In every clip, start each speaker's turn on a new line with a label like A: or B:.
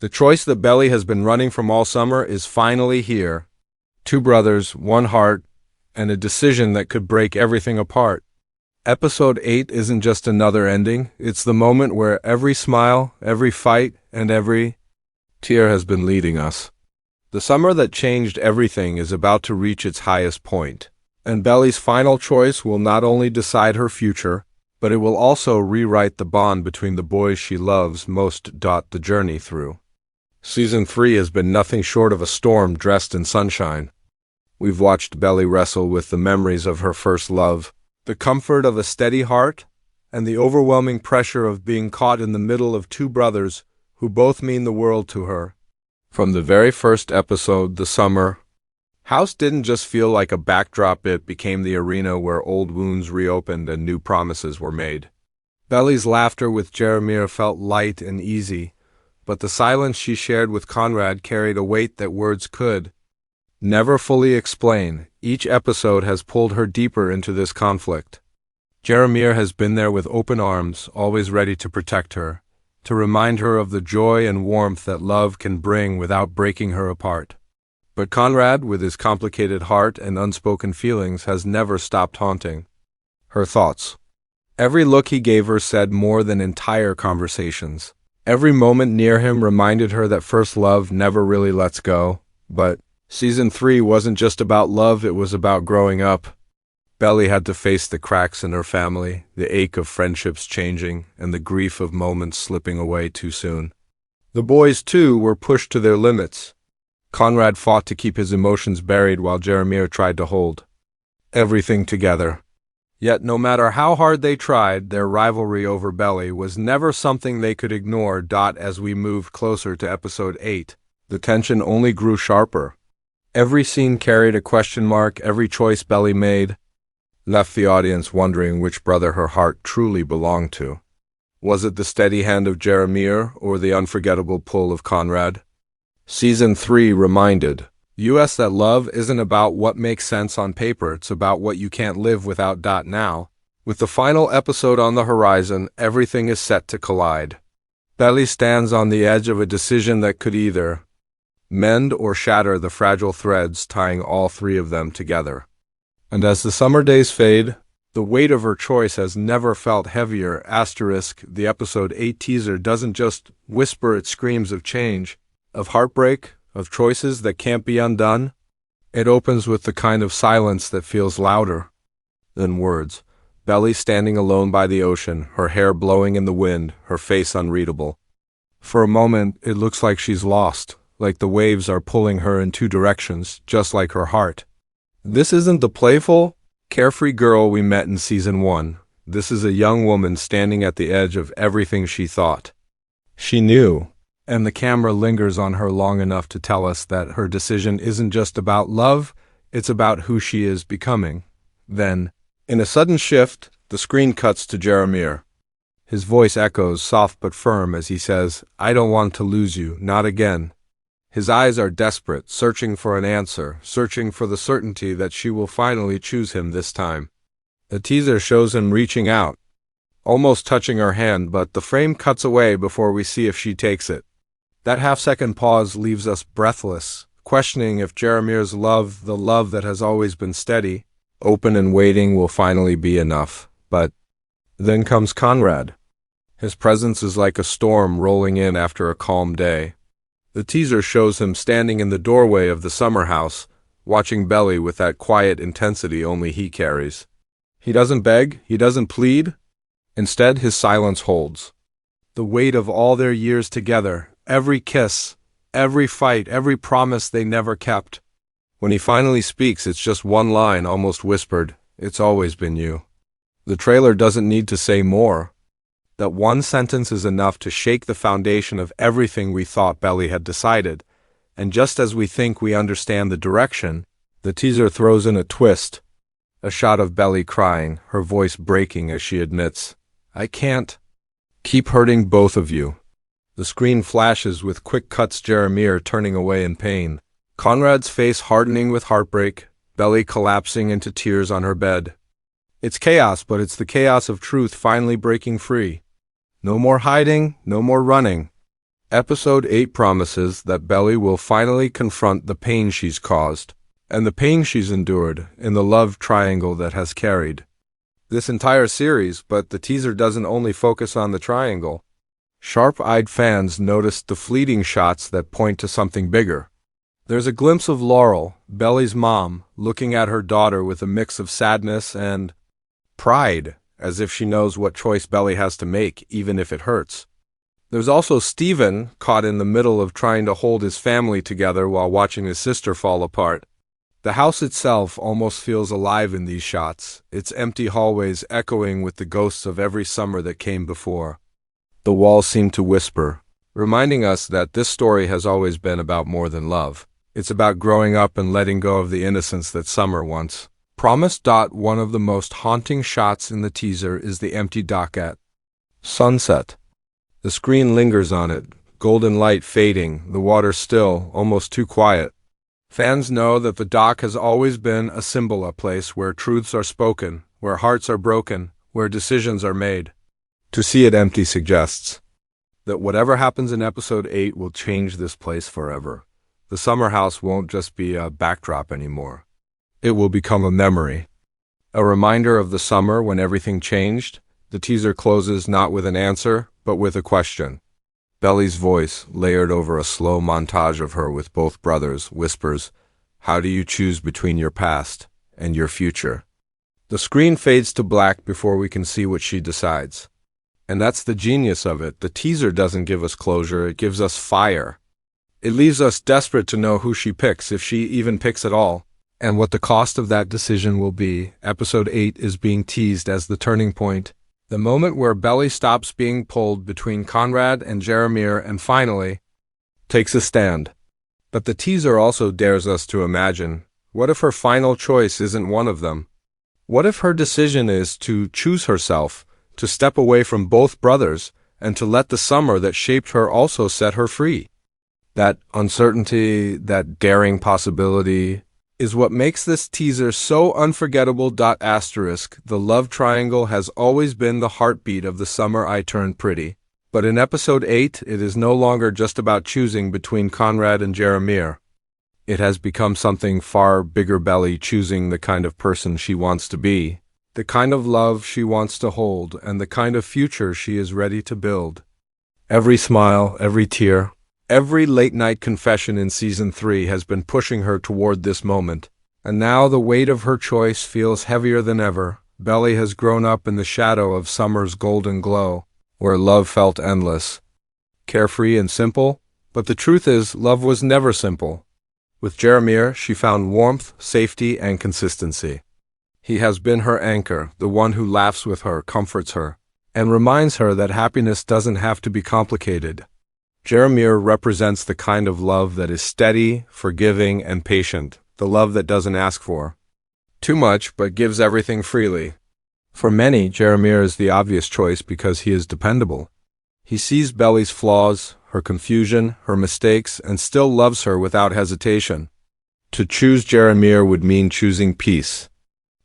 A: The choice that Belly has been running from all summer is finally here. Two brothers, one heart, and a decision that could break everything apart. Episode 8 isn't just another ending, it's the moment where every smile, every fight, and every tear has been leading us. The summer that changed everything is about to reach its highest point, and Belly's final choice will not only decide her future, but it will also rewrite the bond between the boys she loves most. The journey through Season 3 has been nothing short of a storm dressed in sunshine. We've watched Belly wrestle with the memories of her first love, the comfort of a steady heart, and the overwhelming pressure of being caught in the middle of two brothers who both mean the world to her. From the very first episode, the summer house didn't just feel like a backdrop, it became the arena where old wounds reopened and new promises were made. Belly's laughter with Jeremiah felt light and easy, but the silence she shared with Conrad carried a weight that words could never fully explain. Each episode has pulled her deeper into this conflict. Jeremiah has been there with open arms, always ready to protect her, to remind her of the joy and warmth that love can bring without breaking her apart. But Conrad, with his complicated heart and unspoken feelings, has never stopped haunting her thoughts. Every look he gave her said more than entire conversations. Every moment near him reminded her that first love never really lets go. But Season 3 wasn't just about love, it was about growing up. Belly had to face the cracks in her family, the ache of friendships changing, and the grief of moments slipping away too soon. The boys, too, were pushed to their limits. Conrad fought to keep his emotions buried while Jeremiah tried to hold everything together. Yet no matter how hard they tried, their rivalry over Belly was never something they could ignore. As we moved closer to episode 8, the tension only grew sharper. Every scene carried a question mark, every choice Belly made left the audience wondering which brother her heart truly belonged to. Was it the steady hand of Jeremiah or the unforgettable pull of Conrad? Season 3 reminded us that love isn't about what makes sense on paper, it's about what you can't live without. Now, with the final episode on the horizon, everything is set to collide. Belly stands on the edge of a decision that could either mend or shatter the fragile threads tying all three of them together. And as the summer days fade, the weight of her choice has never felt heavier. The episode 8 teaser doesn't just whisper, it screams of change, of heartbreak, of choices that can't be undone. It opens with the kind of silence that feels louder than words. Belly standing alone by the ocean, her hair blowing in the wind, her face unreadable. For a moment, it looks like she's lost, like the waves are pulling her in two directions, just like her heart. This isn't the playful, carefree girl we met in Season 1. This is a young woman standing at the edge of everything she thought she knew. And the camera lingers on her long enough to tell us that her decision isn't just about love, it's about who she is becoming. Then, in a sudden shift, the screen cuts to Jeremiah. His voice echoes, soft but firm, as he says, "I don't want to lose you, not again." His eyes are desperate, searching for an answer, searching for the certainty that she will finally choose him this time. The teaser shows him reaching out, almost touching her hand, but the frame cuts away before we see if she takes it. That half-second pause leaves us breathless, questioning if Jeremiah's love, the love that has always been steady, open and waiting, will finally be enough. But then comes Conrad. His presence is like a storm rolling in after a calm day. The teaser shows him standing in the doorway of the summer house, watching Belly with that quiet intensity only he carries. He doesn't beg, he doesn't plead. Instead, his silence holds the weight of all their years together. Every kiss, every fight, every promise they never kept. When he finally speaks, it's just one line, almost whispered, "It's always been you." The trailer doesn't need to say more. That one sentence is enough to shake the foundation of everything we thought Belly had decided. And just as we think we understand the direction, the teaser throws in a twist. A shot of Belly crying, her voice breaking as she admits, "I can't keep hurting both of you." The screen flashes with quick cuts, Jeremiah turning away in pain, Conrad's face hardening with heartbreak, Belly collapsing into tears on her bed. It's chaos, but it's the chaos of truth finally breaking free. No more hiding, no more running. Episode 8 promises that Belly will finally confront the pain she's caused, and the pain she's endured in the love triangle that has carried this entire series, but the teaser doesn't only focus on the triangle. Sharp-eyed fans noticed the fleeting shots that point to something bigger. There's a glimpse of Laurel, Belly's mom, looking at her daughter with a mix of sadness and pride, as if she knows what choice Belly has to make, even if it hurts. There's also Steven, caught in the middle of trying to hold his family together while watching his sister fall apart. The house itself almost feels alive in these shots, its empty hallways echoing with the ghosts of every summer that came before. The walls seem to whisper, reminding us that this story has always been about more than love. It's about growing up and letting go of the innocence that summer once promised. One of the most haunting shots in the teaser is the empty dock at sunset. The screen lingers on it, golden light fading, the water still, almost too quiet. Fans know that the dock has always been a symbol, a place where truths are spoken, where hearts are broken, where decisions are made. To see it empty suggests that whatever happens in episode 8 will change this place forever. The summer house won't just be a backdrop anymore. It will become a memory, a reminder of the summer when everything changed. The teaser closes not with an answer, but with a question. Belly's voice, layered over a slow montage of her with both brothers, whispers, "How do you choose between your past and your future?" The screen fades to black before we can see what she decides. And that's the genius of it. The teaser doesn't give us closure, it gives us fire. It leaves us desperate to know who she picks, if she even picks at all, and what the cost of that decision will be. Episode 8 is being teased as the turning point. The moment where Belly stops being pulled between Conrad and Jeremiah and finally takes a stand. But the teaser also dares us to imagine, what if her final choice isn't one of them? What if her decision is to choose herself, to step away from both brothers, and to let the summer that shaped her also set her free? That uncertainty, that daring possibility, is what makes this teaser so unforgettable. The love triangle has always been the heartbeat of the summer I Turned Pretty. But in episode 8, it is no longer just about choosing between Conrad and Jeremiah. It has become something far bigger. Belly choosing the kind of person she wants to be, the kind of love she wants to hold, and the kind of future she is ready to build. Every smile, every tear, every late-night confession in Season 3 has been pushing her toward this moment, and now the weight of her choice feels heavier than ever. Belly has grown up in the shadow of summer's golden glow, where love felt endless, carefree and simple, but the truth is, love was never simple. With Jeremiah, she found warmth, safety, and consistency. He has been her anchor, the one who laughs with her, comforts her, and reminds her that happiness doesn't have to be complicated. Jeremiah represents the kind of love that is steady, forgiving, and patient, the love that doesn't ask for too much but gives everything freely. For many, Jeremiah is the obvious choice because he is dependable. He sees Belly's flaws, her confusion, her mistakes, and still loves her without hesitation. To choose Jeremiah would mean choosing peace,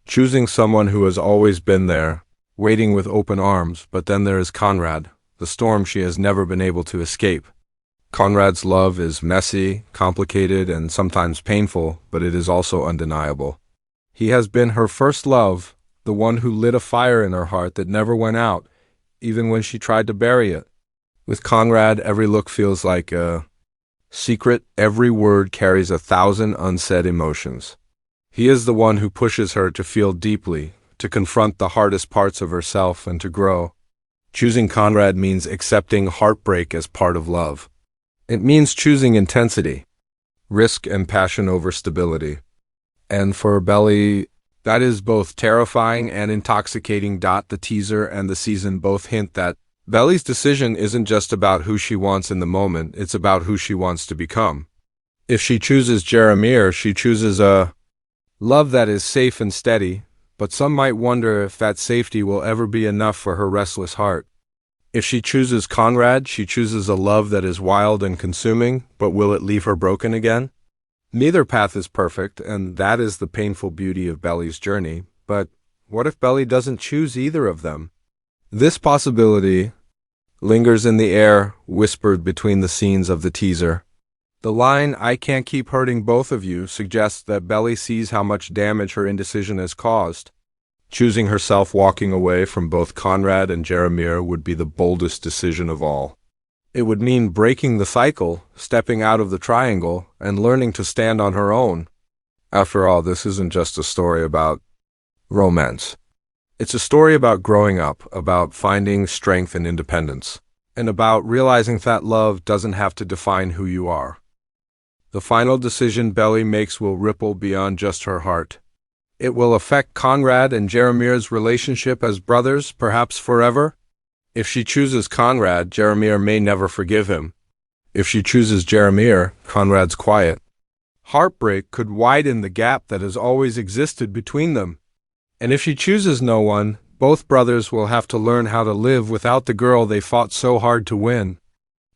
A: choosing someone who has always been there, waiting with open arms. But then there is Conrad, the storm she has never been able to escape. Conrad's love is messy, complicated, and sometimes painful, but it is also undeniable. He has been her first love, the one who lit a fire in her heart that never went out, even when she tried to bury it. With Conrad, every look feels like a secret, every word carries 1,000 unsaid emotions. He is the one who pushes her to feel deeply, to confront the hardest parts of herself, and to grow. Choosing Conrad means accepting heartbreak as part of love. It means choosing intensity, risk, and passion over stability. And for Belly, that is both terrifying and intoxicating. The teaser and the season both hint that Belly's decision isn't just about who she wants in the moment, it's about who she wants to become. If she chooses Jeremiah, she chooses a love that is safe and steady, but some might wonder if that safety will ever be enough for her restless heart. If she chooses Conrad, she chooses a love that is wild and consuming, but will it leave her broken again? Neither path is perfect, and that is the painful beauty of Belly's journey. But what if Belly doesn't choose either of them? This possibility lingers in the air, whispered between the scenes of the teaser. The line, "I can't keep hurting both of you," suggests that Belly sees how much damage her indecision has caused. Choosing herself walking away from both Conrad and Jeremiah would be the boldest decision of all. It would mean breaking the cycle, stepping out of the triangle, and learning to stand on her own. After all, this isn't just a story about romance. It's a story about growing up, about finding strength and independence, and about realizing that love doesn't have to define who you are. The final decision Belly makes will ripple beyond just her heart. It will affect Conrad and Jeremiah's relationship as brothers, perhaps forever. If she chooses Conrad, Jeremiah may never forgive him. If she chooses Jeremiah, Conrad's quiet. Heartbreak could widen the gap that has always existed between them. And if she chooses no one, both brothers will have to learn how to live without the girl they fought so hard to win.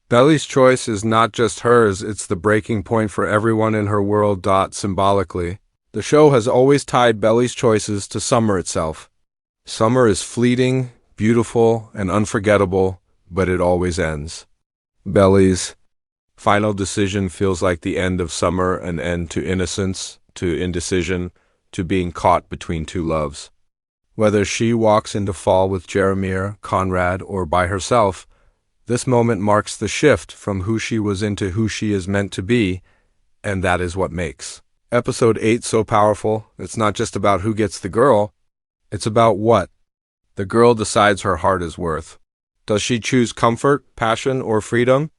A: Belly's choice is not just hers, it's the breaking point for everyone in her world. Symbolically, the show has always tied Belly's choices to summer itself. Summer is fleeting, beautiful, and unforgettable, but it always ends. Belly's final decision feels like the end of summer, an end to innocence, to indecision, to being caught between two loves. Whether she walks into fall with Jeremiah, Conrad, or by herself, this moment marks the shift from who she was into who she is meant to be, and that is what makes Episode 8 so powerful. It's not just about who gets the girl, it's about what the girl decides her heart is worth. Does she choose comfort, passion, or freedom?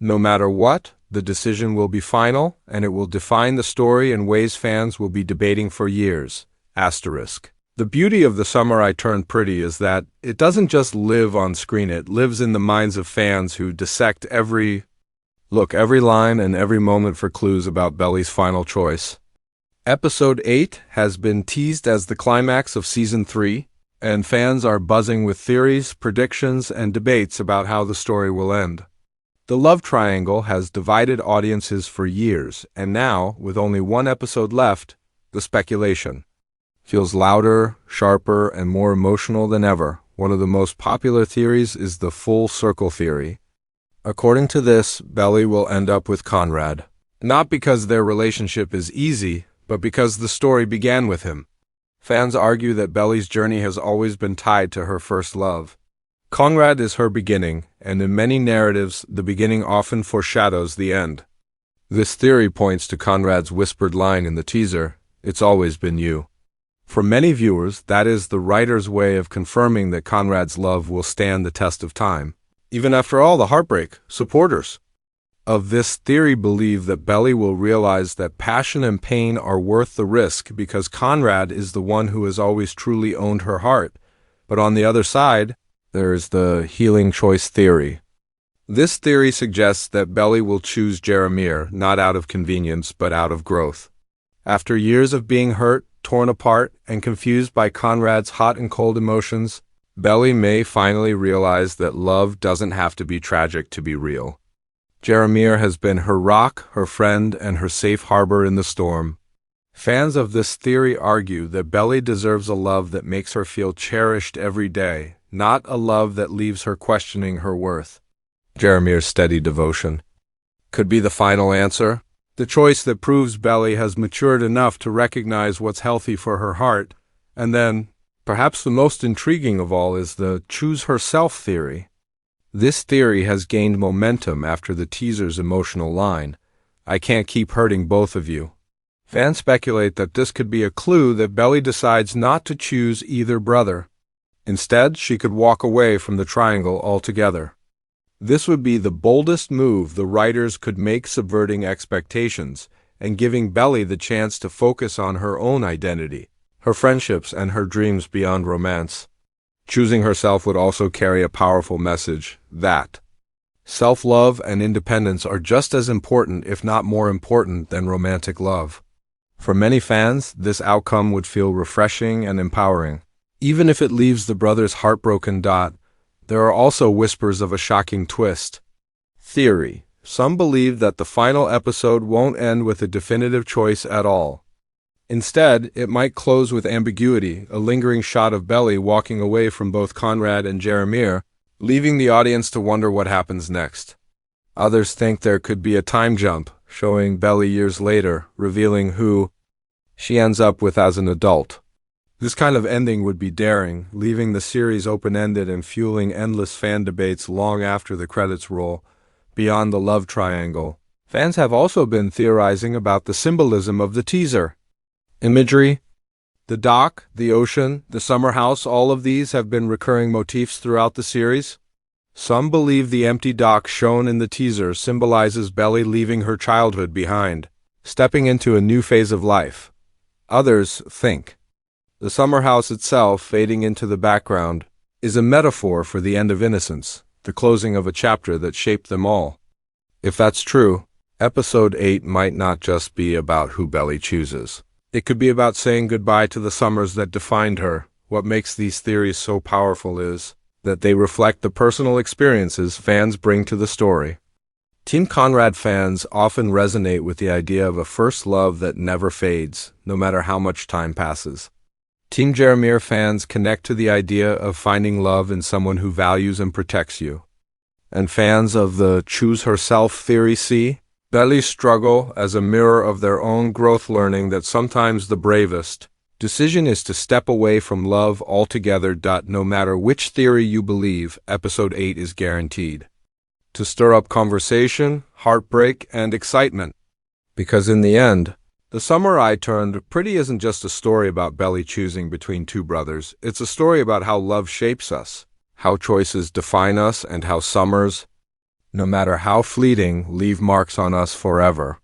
A: No matter what, the decision will be final, and it will define the story in ways fans will be debating for years. The beauty of The Summer I Turned Pretty is that it doesn't just live on screen, it lives in the minds of fans who dissect every line and every moment for clues about Belly's final choice. Episode 8 has been teased as the climax of Season 3, and fans are buzzing with theories, predictions, and debates about how the story will end. The love triangle has divided audiences for years, and now, with only one episode left, the speculation feels louder, sharper, and more emotional than ever. One of the most popular theories is the full circle theory. According to this, Belly will end up with Conrad, not because their relationship is easy, but because the story began with him. Fans argue that Belly's journey has always been tied to her first love. Conrad is her beginning, and in many narratives, the beginning often foreshadows the end. This theory points to Conrad's whispered line in the teaser, "It's always been you." For many viewers, that is the writer's way of confirming that Conrad's love will stand the test of time. Even after all the heartbreak, supporters of this theory believe that Belly will realize that passion and pain are worth the risk because Conrad is the one who has always truly owned her heart. But on the other side, there is the healing choice theory. This theory suggests that Belly will choose Jeremiah, not out of convenience, but out of growth. After years of being hurt, torn apart, and confused by Conrad's hot and cold emotions, Belly may finally realize that love doesn't have to be tragic to be real. Jeremiah has been her rock, her friend, and her safe harbor in the storm. Fans of this theory argue that Belly deserves a love that makes her feel cherished every day, not a love that leaves her questioning her worth. Jeremiah's steady devotion could be the final answer, the choice that proves Belly has matured enough to recognize what's healthy for her heart. And then, perhaps the most intriguing of all is the choose herself theory. This theory has gained momentum after the teaser's emotional line, "I can't keep hurting both of you." Fans speculate that this could be a clue that Belly decides not to choose either brother. Instead, she could walk away from the triangle altogether. This would be the boldest move the writers could make, subverting expectations and giving Belly the chance to focus on her own identity, her friendships, and her dreams beyond romance. Choosing herself would also carry a powerful message that self-love and independence are just as important, if not more important, than romantic love. For many fans, this outcome would feel refreshing and empowering. Even if it leaves the brothers heartbroken. There are also whispers of a shocking twist. Theory: some believe that the final episode won't end with a definitive choice at all. Instead, it might close with ambiguity, a lingering shot of Belly walking away from both Conrad and Jeremiah, leaving the audience to wonder what happens next. Others think there could be a time jump, showing Belly years later, revealing who she ends up with as an adult. This kind of ending would be daring, leaving the series open-ended and fueling endless fan debates long after the credits roll. Beyond the love triangle, fans have also been theorizing about the symbolism of the teaser. Imagery, the dock, the ocean, the summer house, all of these have been recurring motifs throughout the series. Some believe the empty dock shown in the teaser symbolizes Belly leaving her childhood behind, stepping into a new phase of life. Others think the summer house itself, fading into the background, is a metaphor for the end of innocence, the closing of a chapter that shaped them all. If that's true, Episode 8 might not just be about who Belly chooses. It could be about saying goodbye to the summers that defined her. What makes these theories so powerful is that they reflect the personal experiences fans bring to the story. Team Conrad fans often resonate with the idea of a first love that never fades, no matter how much time passes. Team Jeremiah fans connect to the idea of finding love in someone who values and protects you. And fans of the choose herself theory see Belly's struggle as a mirror of their own growth, learning that sometimes the bravest decision is to step away from love altogether. No matter which theory you believe, Episode 8 is guaranteed to stir up conversation, heartbreak, and excitement. Because in the end, The Summer I Turned Pretty isn't just a story about Belly choosing between two brothers. It's a story about how love shapes us, how choices define us, and how summers, no matter how fleeting, leave marks on us forever.